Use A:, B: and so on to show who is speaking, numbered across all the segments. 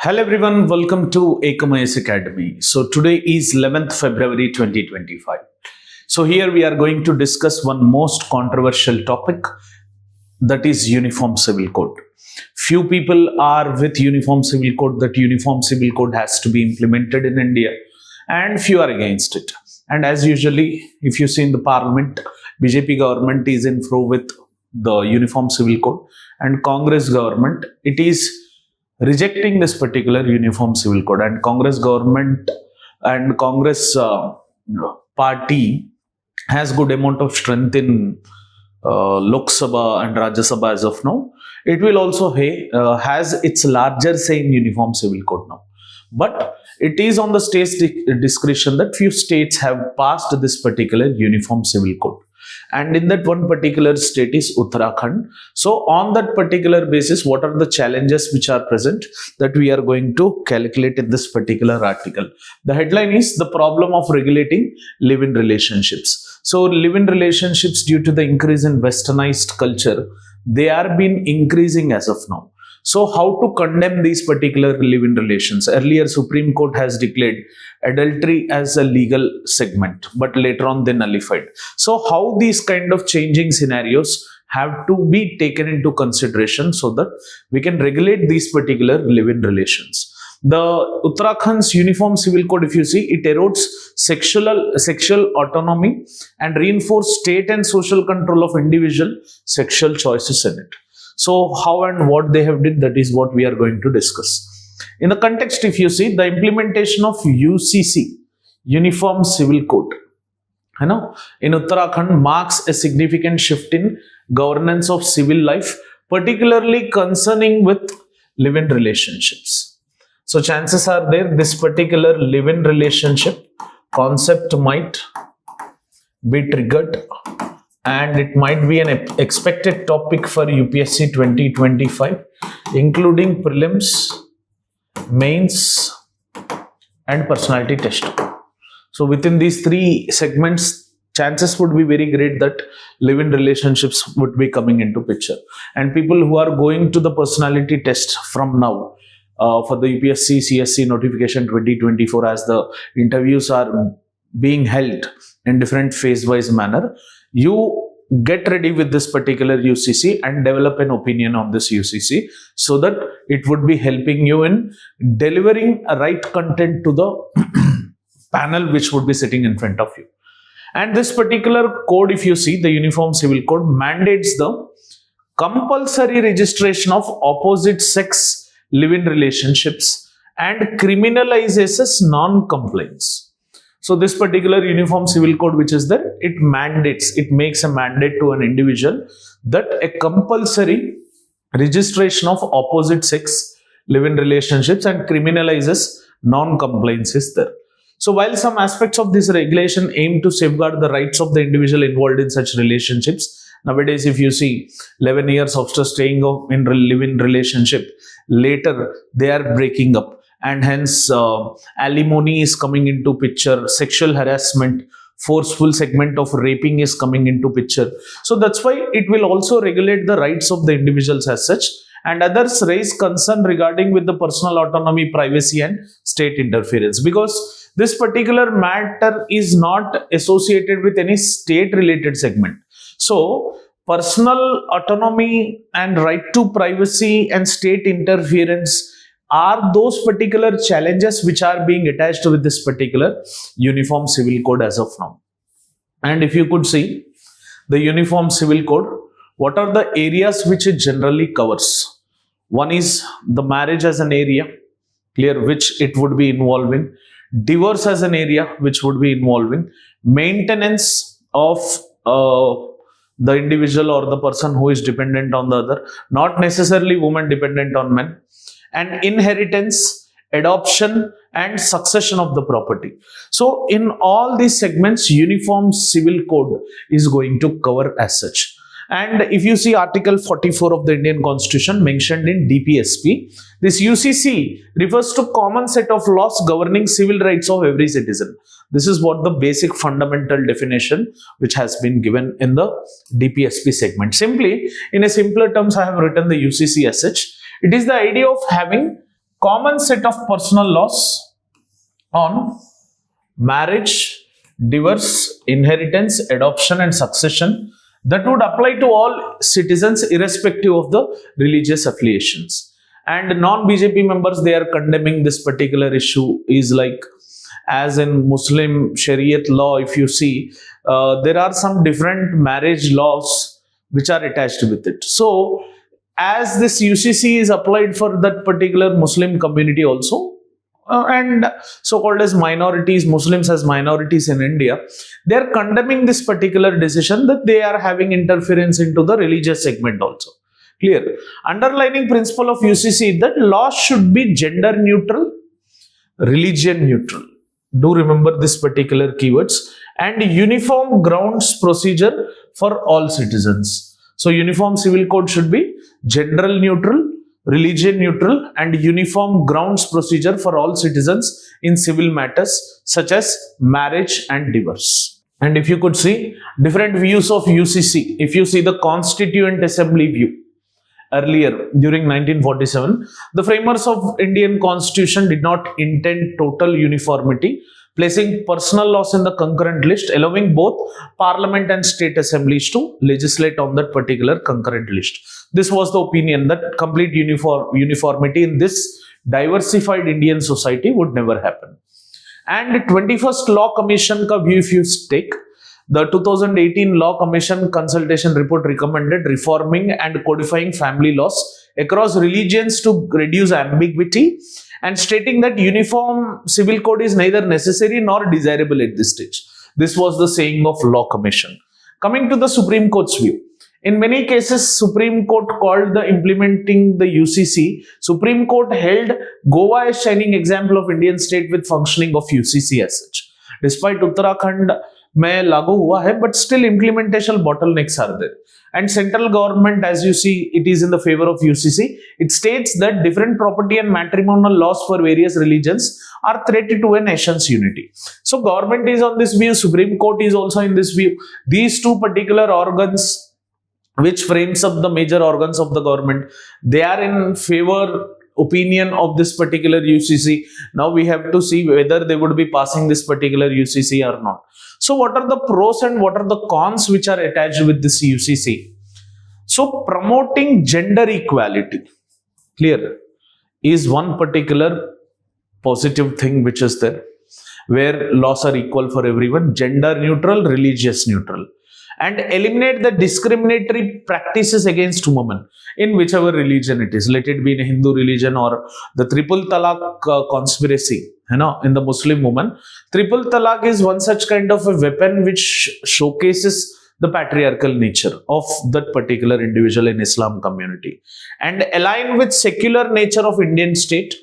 A: Hello everyone, welcome to Ekamayas Academy. So today is 11th February 2025. So here we are going to discuss one most controversial topic, that is Uniform Civil Code. Few people are with Uniform Civil Code, that Uniform Civil Code has to be implemented in India, and few are against it. And as usually, if you see in the parliament, BJP government is in pro with the Uniform Civil Code, and Congress government, it is rejecting this particular Uniform Civil Code. And Congress government and Congress party has good amount of strength in Lok Sabha and Rajya Sabha as of now. It will also has its larger say in Uniform Civil Code now. But it is on the state's discretion that few states have passed this particular Uniform Civil Code. And in that one particular state is Uttarakhand. So on that particular basis, what are the challenges which are present that we are going to calculate in this particular article? The headline is the problem of regulating live-in relationships. So live-in relationships, due to the increase in westernized culture, they are been increasing as of now. So how to condemn these particular live-in relations? Earlier, Supreme Court has declared adultery as a legal segment, but later on they nullified. So how these kind of changing scenarios have to be taken into consideration so that we can regulate these particular live-in relations. The Uttarakhand's Uniform Civil Code, if you see, it erodes sexual autonomy and reinforces state and social control of individual sexual choices in it. So how and what they have did, that is what we are going to discuss. In the context, if you see, the implementation of UCC, Uniform Civil Code, in Uttarakhand marks a significant shift in governance of civil life, particularly concerning with live-in relationships. So chances are there this particular live-in relationship concept might be triggered, and it might be an expected topic for UPSC 2025, including prelims, mains, and personality test. So within these three segments, chances would be very great that live-in relationships would be coming into picture. And people who are going to the personality test from now for the UPSC CSC notification 2024, as the interviews are being held in different phase-wise manner, you get ready with this particular UCC and develop an opinion on this UCC so that it would be helping you in delivering a right content to the panel which would be sitting in front of you. And this particular code, if you see, the Uniform Civil Code mandates the compulsory registration of opposite sex live-in relationships and criminalizes non-compliance. So this particular Uniform Civil Code which is there, it mandates, it makes a mandate to an individual that a compulsory registration of opposite sex live-in relationships and criminalizes non-compliance is there. So while some aspects of this regulation aim to safeguard the rights of the individual involved in such relationships, nowadays if you see 11 years after staying in live-in relationship, later they are breaking up. And hence alimony is coming into picture, sexual harassment, forceful segment of raping is coming into picture. So that's why it will also regulate the rights of the individuals as such. And others raise concern regarding with the personal autonomy, privacy and state interference, because this particular matter is not associated with any state related segment. So personal autonomy and right to privacy and state interference are those particular challenges which are being attached with this particular Uniform Civil Code as of now. And if you could see the Uniform Civil Code, what are the areas which it generally covers? One is the marriage as an area, clear, which it would be involving. Divorce as an area which would be involving. Maintenance of the individual or the person who is dependent on the other, not necessarily woman dependent on men. And inheritance, adoption and succession of the property. So in all these segments, Uniform Civil Code is going to cover as such. And if you see Article 44 of the Indian Constitution mentioned in DPSP, this UCC refers to common set of laws governing civil rights of every citizen. This is what the basic fundamental definition which has been given in the DPSP segment. Simply, in a simpler terms, I have written the UCC as such. It is the idea of having common set of personal laws on marriage, divorce, inheritance, adoption and succession that would apply to all citizens irrespective of the religious affiliations. And non-BJP members, they are condemning this particular issue is like, as in Muslim Shariat law, if you see, there are some different marriage laws which are attached with it. So, as this UCC is applied for that particular Muslim community also, and so-called as minorities, Muslims as minorities in India, they are condemning this particular decision that they are having interference into the religious segment also. Clear. Underlining principle of UCC that laws should be gender neutral, religion neutral. Do remember this particular keywords, and uniform grounds procedure for all citizens. So Uniform Civil Code should be gender neutral, religion neutral and uniform grounds procedure for all citizens in civil matters such as marriage and divorce. And if you could see different views of UCC, if you see the Constituent Assembly view, earlier during 1947, the framers of Indian Constitution did not intend total uniformity, placing personal laws in the concurrent list, allowing both Parliament and state assemblies to legislate on that particular concurrent list. This was the opinion that complete uniformity in this diversified Indian society would never happen. And 21st Law Commission ka view if you take, the 2018 Law Commission consultation report recommended reforming and codifying family laws across religions to reduce ambiguity and stating that uniform civil code is neither necessary nor desirable at this stage. This was the saying of Law Commission. Coming to the Supreme Court's view. In many cases, Supreme Court called the implementing the UCC. Supreme Court held Goa as shining example of Indian state with functioning of UCC as such. Despite Uttarakhand में लागू हुआ है, but still implementation bottlenecks are there. And central government, as you see, it is in the favor of UCC. It states that different property and matrimonial laws for various religions are threat to a nation's unity. So government is on this view, Supreme Court is also in this view. These two particular organs, which frames up the major organs of the government, they are in favor opinion of this particular UCC. Now we have to see whether they would be passing this particular UCC or not. So what are the pros and what are the cons which are attached with this UCC? So promoting gender equality, clear, is one particular positive thing which is there, where laws are equal for everyone, gender neutral, religious neutral, and eliminate the discriminatory practices against women in whichever religion it is, let it be in a Hindu religion or the triple talaq conspiracy, in the Muslim woman. Triple talaq is one such kind of a weapon which showcases the patriarchal nature of that particular individual in Islam community and align with secular nature of Indian state,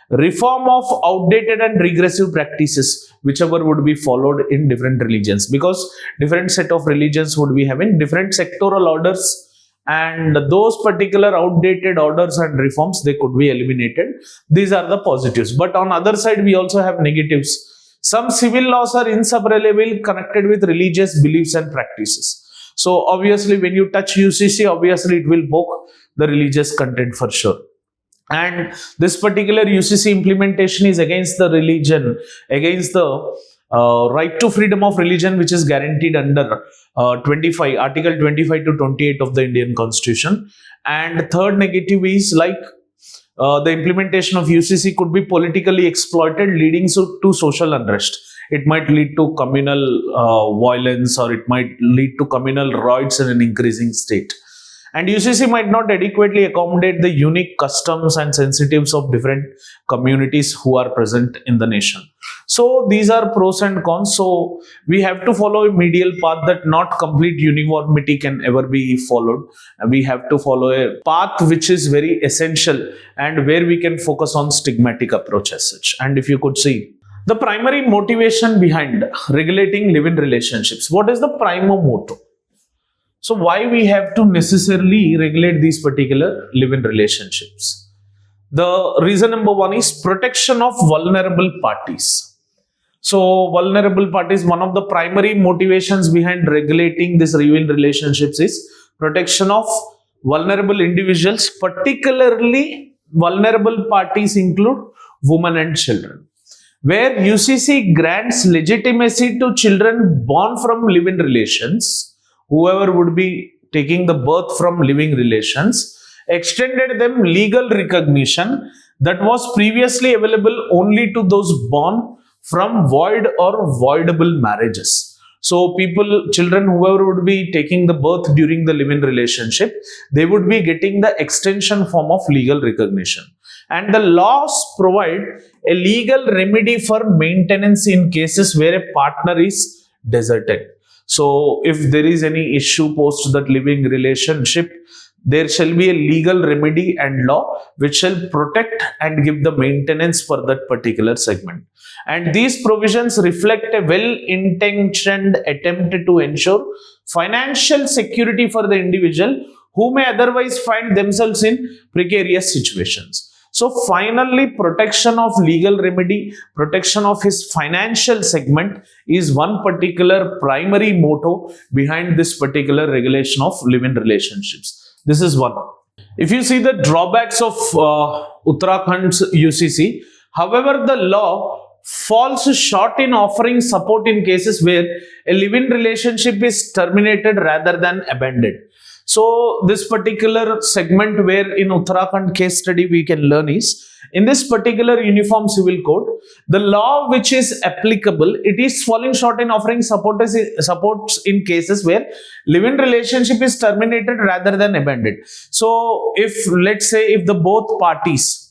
A: reform of outdated and regressive practices whichever would be followed in different religions, because different set of religions would be having different sectoral orders, and those particular outdated orders and reforms, they could be eliminated. These are the positives, but on other side we also have negatives. Some civil laws are inseparably connected with religious beliefs and practices. So obviously when you touch UCC, obviously it will poke the religious content for sure. And this particular UCC implementation is against the religion, against the right to freedom of religion, which is guaranteed under Article 25 to 28 of the Indian Constitution. And third negative is like the implementation of UCC could be politically exploited, leading to social unrest. It might lead to communal violence, or it might lead to communal riots in an increasing state. And UCC might not adequately accommodate the unique customs and sensitives of different communities who are present in the nation. So these are pros and cons. So we have to follow a medial path that not complete uniformity can ever be followed. We have to follow a path which is very essential and where we can focus on stigmatic approach as such. And if you could see the primary motivation behind regulating live-in relationships, what is the primo moto? So why we have to necessarily regulate these particular live-in relationships? The reason number one is protection of vulnerable parties. So vulnerable parties, one of the primary motivations behind regulating this live-in relationships is protection of vulnerable individuals, particularly vulnerable parties include women and children, where UCC grants legitimacy to children born from live-in relations, whoever would be taking the birth from living relations, extended them legal recognition that was previously available only to those born from void or voidable marriages. So children, whoever would be taking the birth during the live-in relationship, they would be getting the extension form of legal recognition. And the laws provide a legal remedy for maintenance in cases where a partner is deserted. So if there is any issue post that living relationship, there shall be a legal remedy and law which shall protect and give the maintenance for that particular segment. And these provisions reflect a well-intentioned attempt to ensure financial security for the individual who may otherwise find themselves in precarious situations. So finally, protection of legal remedy, protection of his financial segment is one particular primary motto behind this particular regulation of live-in relationships. This is one. If you see the drawbacks of Uttarakhand's UCC, however, the law falls short in offering support in cases where a live-in relationship is terminated rather than abandoned. So this particular segment where in Uttarakhand case study we can learn is, in this particular Uniform Civil Code, the law which is applicable, it is falling short in offering supports in cases where live-in relationship is terminated rather than abandoned. So if, let's say, if the both parties,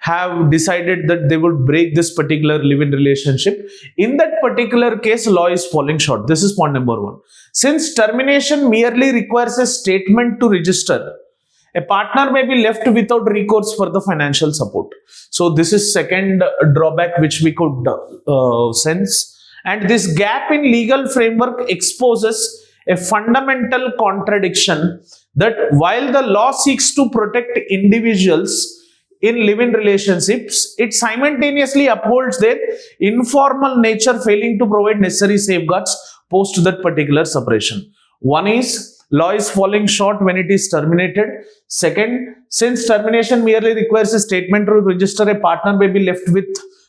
A: have decided that they would break this particular live-in relationship, in that particular case, law is falling short. This is point number one. Since termination merely requires a statement to register, a partner may be left without recourse for the financial support. So this is second drawback which we could sense. And this gap in legal framework exposes a fundamental contradiction that while the law seeks to protect individuals in live-in relationships, it simultaneously upholds their informal nature, failing to provide necessary safeguards post that particular separation. One is, law is falling short when it is terminated. Second, since termination merely requires a statement to register, a partner may be left with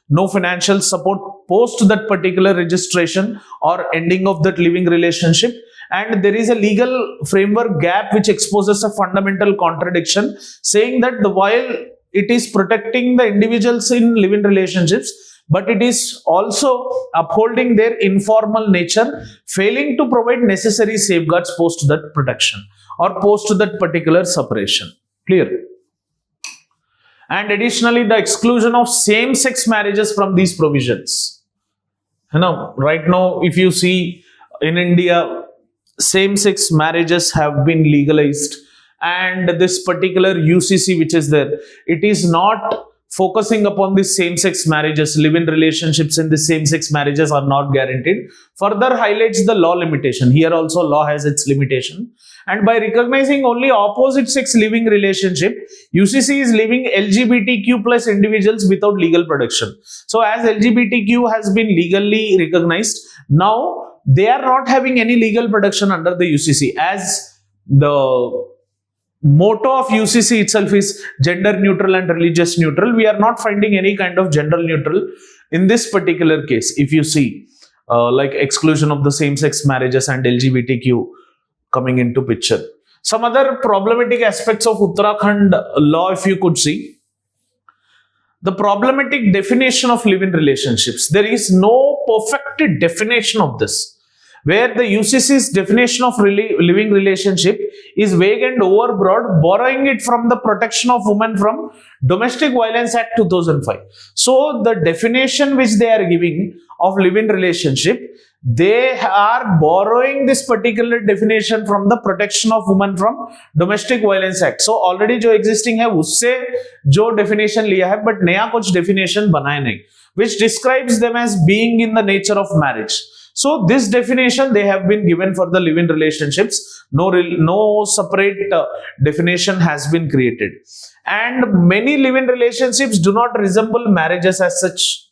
A: no financial support post that particular registration or ending of that living relationship. And there is a legal framework gap which exposes a fundamental contradiction, saying that while it is protecting the individuals in live-in relationships, but it is also upholding their informal nature, failing to provide necessary safeguards post that protection or post that particular separation. Clear? And additionally, the exclusion of same-sex marriages from these provisions. Right now, if you see in India, same-sex marriages have been legalized. And this particular UCC which is there, it is not focusing upon the same-sex marriages. Live-in relationships in the same-sex marriages are not guaranteed. Further highlights the law limitation. Here also law has its limitation. And by recognizing only opposite sex living relationship, UCC is leaving LGBTQ plus individuals without legal protection. So as LGBTQ has been legally recognized, now they are not having any legal protection under the UCC, as the motto of UCC itself is gender neutral and religious neutral. We are not finding any kind of gender neutral in this particular case. If you see like exclusion of the same-sex marriages and LGBTQ coming into picture. Some other problematic aspects of Uttarakhand law, if you could see, the problematic definition of live-in relationships. There is no perfect definition of this, where the UCC's definition of living relationship is vague and overbroad, borrowing it from the Protection of Women from Domestic Violence Act 2005. So the definition which they are giving of living relationship, they are borrowing this particular definition from the Protection of Women from Domestic Violence Act. So already जो existing है उससे जो definition लिया है, but नया कुछ definition बनाए नहीं, which describes them as being in the nature of marriage. So this definition they have been given for the live-in relationships. No separate definition has been created. And many live-in relationships do not resemble marriages as such,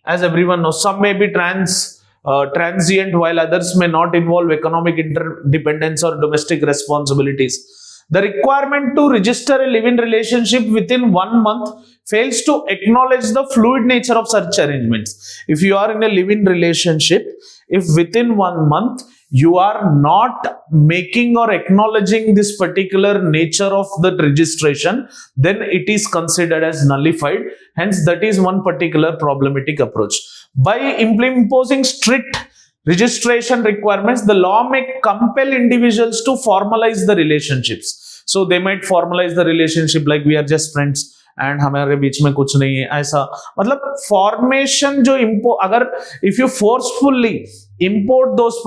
A: as everyone knows. Some may be transient, while others may not involve economic interdependence or domestic responsibilities. The requirement to register a live-in relationship within 1 month fails to acknowledge the fluid nature of such arrangements. If you are in a live-in relationship, if within 1 month you are not making or acknowledging this particular nature of the registration, then it is considered as nullified. Hence, that is one particular problematic approach. By imposing strict registration requirements, the law may compel individuals to formalize the relationships. So they might formalize the relationship like we are just friends and हमारे बीच में कुछ नहीं है, ऐसा मतलब formation जो अगर if you forcefully impose those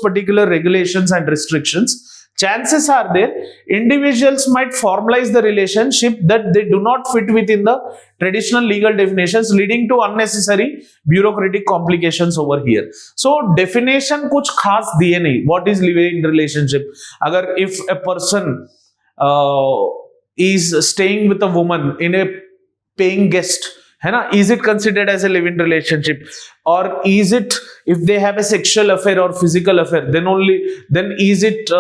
A: particular regulations and restrictions, chances are there individuals might formalize the relationship that they do not fit within the traditional legal definitions, leading to unnecessary bureaucratic complications over here. So definition कुछ खास दिए नहीं. What is living relationship? अगर if a person is staying with a woman in a paying guest, है ना, is it considered as a live-in relationship, or is it if they have a sexual affair or physical affair, then is it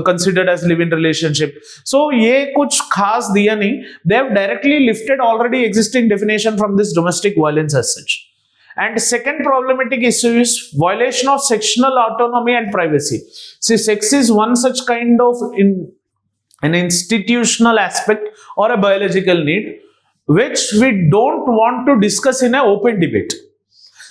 A: considered as live-in relationship? So ये कुछ खास दिया नहीं. They have directly lifted already existing definition from this domestic violence as such. And second problematic issue is violation of sexual autonomy and privacy. See, sex is one such kind of an institutional aspect or a biological need which we don't want to discuss in an open debate.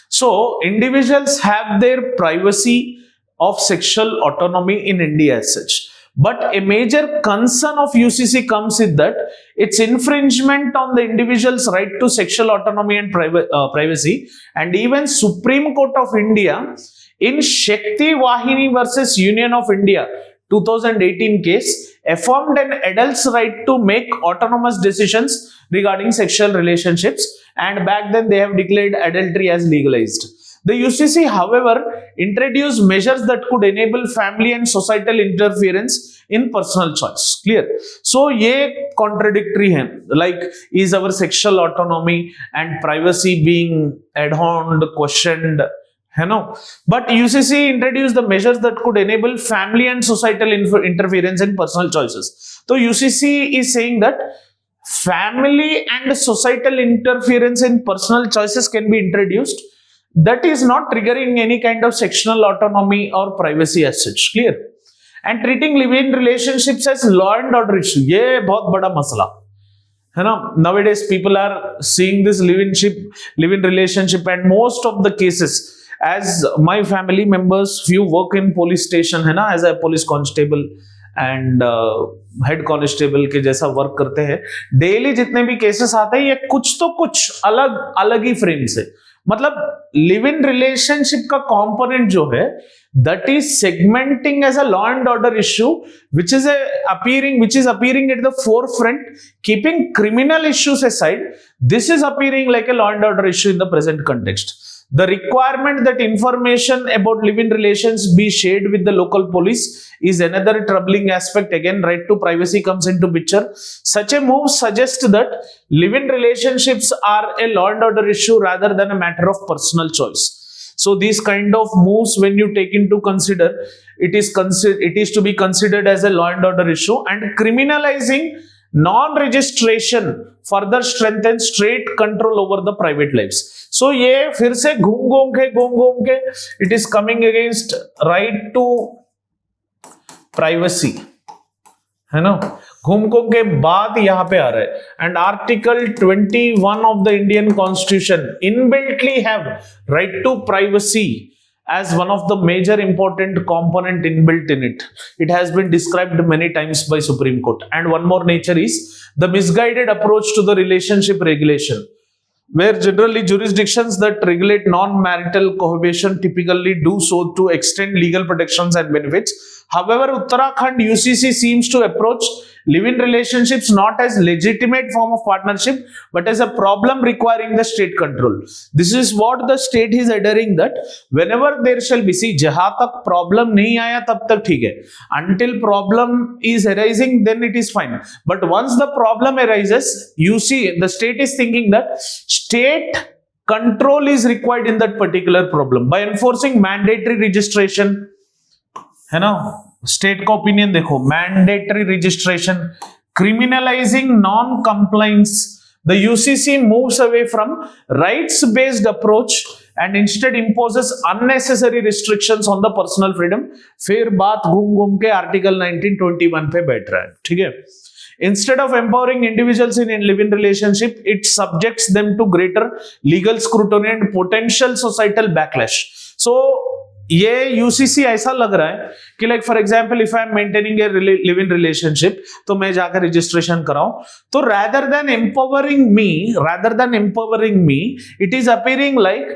A: So individuals have their privacy of sexual autonomy in India as such. But a major concern of UCC comes with that its infringement on the individual's right to sexual autonomy and privacy. And even Supreme Court of India in Shakti Vahini versus Union of India 2018 case affirmed an adult's right to make autonomous decisions regarding sexual relationships, and back then they have declared adultery as legalized. The UCC, however, introduced measures that could enable family and societal interference in personal choice. Clear? So, ये contradictory है. Like, is our sexual autonomy and privacy being adorned, questioned? But UCC introduced the measures that could enable family and societal interference in personal choices. So UCC is saying that family and societal interference in personal choices can be introduced. That is not triggering any kind of sexual autonomy or privacy as such. Clear? And treating live-in relationships as law and order issue. ये बहुत बड़ा मसला है ना. Nowadays people are seeing this live-in relationship, and most of the cases, as my family members, few work in police station है ना, as a police constable and head constable के जैसा वर्क करते हैं. डेली जितने भी केसेस आते हैं ये कुछ तो कुछ अलग ही फ्रेम से, मतलब लिव इन रिलेशनशिप का कंपोनेंट जो है that is segmenting as a law and order issue which is appearing at the forefront, keeping criminal issues aside. This is appearing like a law and order issue in the present context. The requirement that information about live-in relations be shared with the local police is another troubling aspect. Again, right to privacy comes into picture. Such a move suggests that live-in relationships are a law and order issue rather than a matter of personal choice. So these kind of moves, when you take into consider, it is to be considered as a law and order issue, and criminalizing non-registration further strengthens state control over the private lives. So ये फिर से घूम के it is coming against right to privacy, है ना. घूम के बाद यहाँ पे आ रहा है. And Article 21 of the Indian Constitution inbuiltly have right to privacy as one of the major important component inbuilt in it. It has been described many times by Supreme Court. And one more nature is the misguided approach to the relationship regulation, where generally jurisdictions that regulate non-marital cohabitation typically do so to extend legal protections and benefits. However, Uttarakhand UCC seems to approach live-in relationships not as legitimate form of partnership, but as a problem requiring the state control. This is what the state is adhering, that whenever there shall be, see, जहाँ तक problem नहीं आया तब तक ठीक है. Until problem is arising, then it is fine. But once the problem arises, you see, the state is thinking that state control is required in that particular problem by enforcing mandatory registration, है ना, state का opinion देखो, mandatory registration, criminalizing non-compliance. The UCC moves away from rights-based approach and instead imposes unnecessary restrictions on the personal freedom. फिर बात घूम घूम के article 1921 पे बैठ रहा है, ठीक है. Instead of empowering individuals in live-in relationship, it subjects them to greater legal scrutiny and potential societal backlash. So ये यूसीसी ऐसा लग रहा है कि like for example if I am maintaining A live in relationship, तो मैं जाकर registration कराऊं, तो rather than empowering me, it is appearing like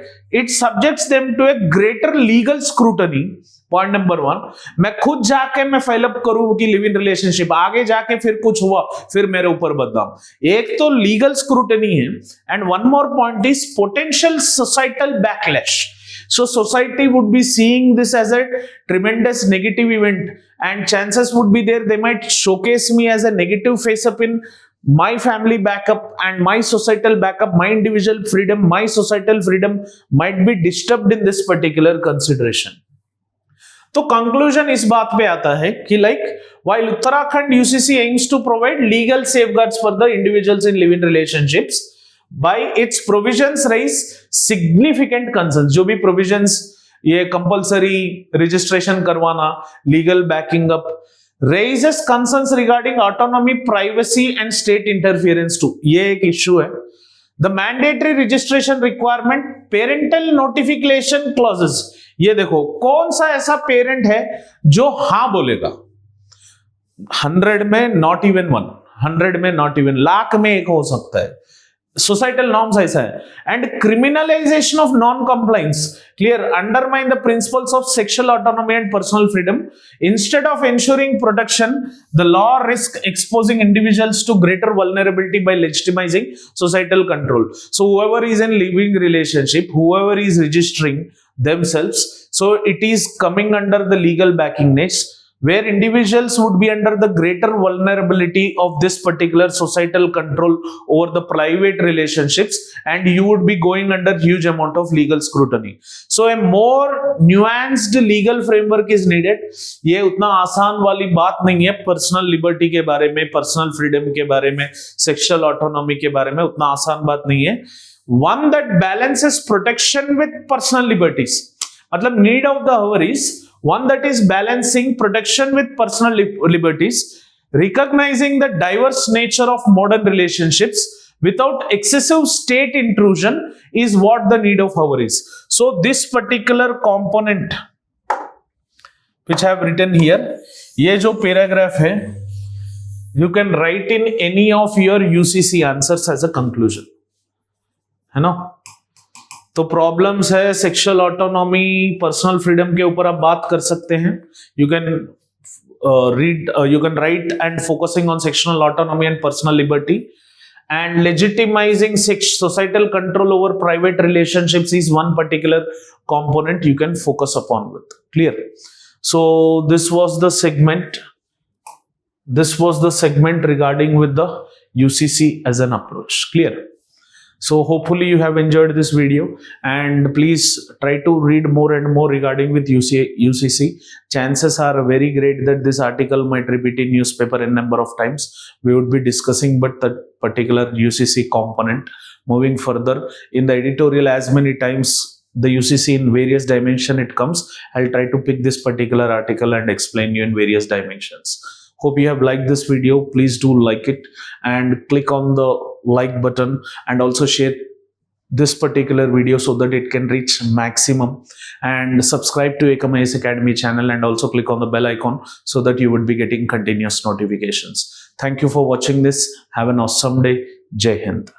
A: it subjects them to a greater legal scrutiny. Point number 1, मैं खुद जाके मैं फाइल अप करूं कि लिव इन रिलेशनशिप, आगे जाके फिर कुछ हुआ फिर मेरे ऊपर बदनाम. एक तो लीगल स्क्रूटनी है, and one more point is potential societal backlash. So society would be seeing this as a tremendous negative event, and chances would be there they might showcase me as a negative face up in my family backup and my societal backup, my individual freedom, my societal freedom might be disturbed in this particular consideration. तो conclusion इस बात पे आता है कि like while Uttarakhand UCC aims to provide legal safeguards for the individuals in live-in relationships, by its provisions raise significant concerns. जो भी provisions, ये compulsory registration करवाना, legal backing up, raises concerns regarding autonomy, privacy and state interference too. ये एक issue है. The mandatory registration requirement, parental notification clauses. ये देखो कौन सा ऐसा पेरेंट है जो हाँ बोलेगा. 100 में not even 1, 100 में not even, लाख में एक हो सकता है. Societal norms ऐसा है. And criminalization of non-compliance, clear, undermine the principles of sexual autonomy and personal freedom. Instead of ensuring protection, the law risks exposing individuals to greater vulnerability by legitimizing societal control. So whoever is in living relationship, whoever is registering themselves, so it is coming under the legal backing niche, where individuals would be under the greater vulnerability of this particular societal control over the private relationships, and you would be going under huge amount of legal scrutiny. So a more nuanced legal framework is needed. ये उतना आसान वाली बात नहीं है. Personal liberty के बारे में, पर्सनल फ्रीडम के बारे में, सेक्सुअल ऑटोनॉमी के बारे में उतना आसान बात नहीं है. One that balances protection with personal liberties. मतलब need of the hour is one that is balancing protection with personal liberties, recognizing the diverse nature of modern relationships without excessive state intrusion is what the need of hour is. So this particular component which I have written here, ये जो paragraph है, you can write in any of your UCC answers as a conclusion, है ना. तो problems है sexual autonomy, personal freedom के ऊपर आप बात कर सकते हैं. You can read, you can write and focusing on sexual autonomy and personal liberty, and legitimising societal control over private relationships is one particular component you can focus upon with. Clear? So this was the segment regarding with the UCC as an approach. Clear? So hopefully you have enjoyed this video, and please try to read more and more regarding with UCC. Chances are very great that this article might repeat in newspaper in number of times. We would be discussing but that particular UCC component. Moving further in the editorial, as many times the UCC in various dimension it comes, I'll try to pick this particular article and explain you in various dimensions. Hope you have liked this video. Please do like it and click on the like button, and also share this particular video so that it can reach maximum, and subscribe to Ekam Academy channel, and also click on the bell icon so that you would be getting continuous notifications. Thank you for watching this. Have an awesome day. Jai Hind.